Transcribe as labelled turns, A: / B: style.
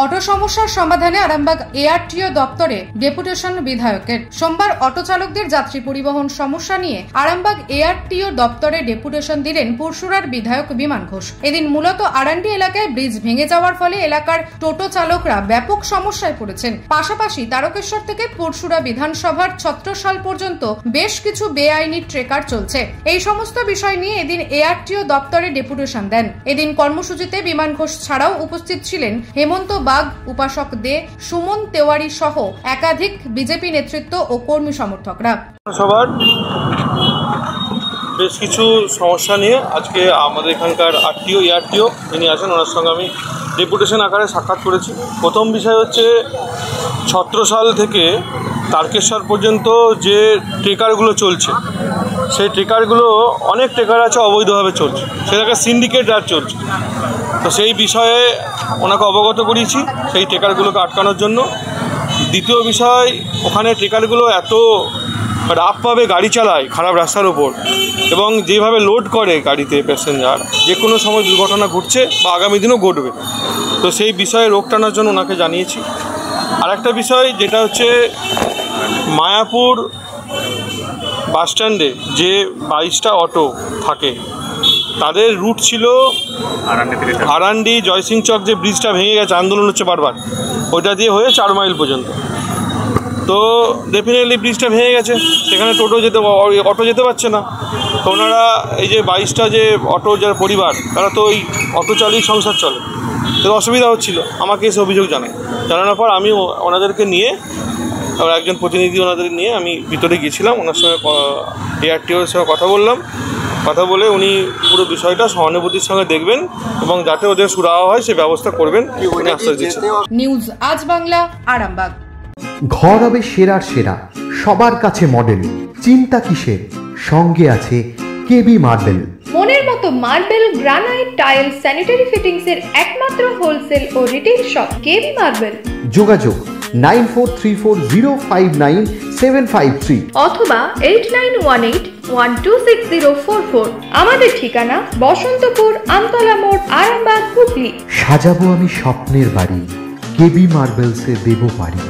A: Auto সমস্যার সমাধানে Arambagh ARTO দপ্তরে ডেপুটেশন বিধায়কের। সোমবার অটো চালকদের যাত্রী পরিবহন সমস্যা নিয়ে আরামবাগ এআরটিও দপ্তরে ডেপুটেশন দিলেন পুরসুরার বিধায়ক বিমান ঘোষ। এদিন মূলত আরান্ডি এলাকায় ব্রিজ ভেঙে যাওয়ার ফলে এলাকার টোটো চালকরা ব্যাপক সমস্যায় পড়েছেন। পাশাপাশি তারকেশ্বর থেকে পুরসুরা বিধানসভার ছত্রসাল পর্যন্ত বেশ কিছু বেআইনি ট্রেকার চলছে। এই সমস্ত বিষয় নিয়ে এদিন এআরটিও দপ্তরে ডেপুটেশন দেন। এদিন কর্মসূচিতে বিমান ঘোষ ছাড়াও উপস্থিত ছিলেন হেমন্ত বাগ, উপাসক দে, সুমন তেওয়ারি সহ একাধিক বিজেপি নেতৃত্ব ও কর্মী সমর্থকরা।
B: সবার বেশ কিছু সমস্যা নিয়ে আজকে আমাদের এখানকার এআরটিও যিনি আছেন ওনার সঙ্গে আমি ডেপুটেশন আকারে সাক্ষাৎ করেছি। প্রথম বিষয় হচ্ছে ছত্রসাল থেকে তারকেশ্বর পর্যন্ত যে ট্রেকারগুলো চলছে, সেই ট্রেকারগুলো অনেক ট্রেকার আছে অবৈধভাবে চলছে, সেটাকে সিন্ডিকেট রাজ চলছে। তো সেই বিষয়ে ওনাকে অবগত করিয়েছি সেই ট্রেকারগুলোকে আটকানোর জন্য। দ্বিতীয় বিষয়, ওখানে ট্রেকারগুলো এত রাফভাবে গাড়ি চালায় খারাপ রাস্তার ওপর, এবং যেভাবে লোড করে গাড়িতে প্যাসেঞ্জার, যে কোনো সময় দুর্ঘটনা ঘটছে বা আগামী দিনও ঘটবে। তো সেই বিষয়ে রোখ টানার জন্য ওনাকে জানিয়েছি। আর একটা বিষয় যেটা হচ্ছে মায়াপুর বাসস্ট্যান্ডে যে 22টা অটো থাকে, তাদের রুট ছিল আরান্ডি জয়সিং চক, যে ব্রিজটা ভেঙে গেছে, আন্দোলন হচ্ছে বারবার, ওইটা দিয়ে হয়ে 4 মাইল পর্যন্ত। তো ডেফিনেটলি ব্রিজটা ভেঙে গেছে, সেখানে অটো যেতে পারছে না। তো ওনারা এই যে 22টা যে অটো যার পরিবার, তারা তো ওই অটো চালিয়ে সংসার চলে, তো অসুবিধা হচ্ছিল। আমাকে এসে অভিযোগ জানানোর পর আমি ওনাদেরকে নিয়ে, একজন প্রতিনিধি ওনাদের নিয়ে আমি ভিতরে গিয়েছিলাম, ওনার সঙ্গে এআরটিওর সঙ্গে কথা বলে উনি পুরো বিষয়টা সহানুভূতির সঙ্গে দেখবেন এবং যাতে ওদের সুরাহা হয় সে ব্যবস্থা করবেন উনি আশ্বাস দিচ্ছেন।
A: নিউজ আজ বাংলা, আরামবাগ।
C: ঘর হবে সেরার সেরা, সবার কাছে মডেল, চিন্তা কিসের, সঙ্গে আছে কেবি মার্বেল।
D: মনের মতো marble, granite, tile, sanitary fittings এর একমাত্র হোলসেল ও রিটেল শপ কেবি মার্বেল।
C: যোগাযোগ 9434059753
D: অথবা 8918126044। আমাদের ঠিকানা বসন্তপুর, আমতলা মোড়, আরামবাগ, হুগলি।
C: সাজাবো আমি স্বপ্নের বাড়ি, কেবি মার্বেলসে দেবো বাড়ি।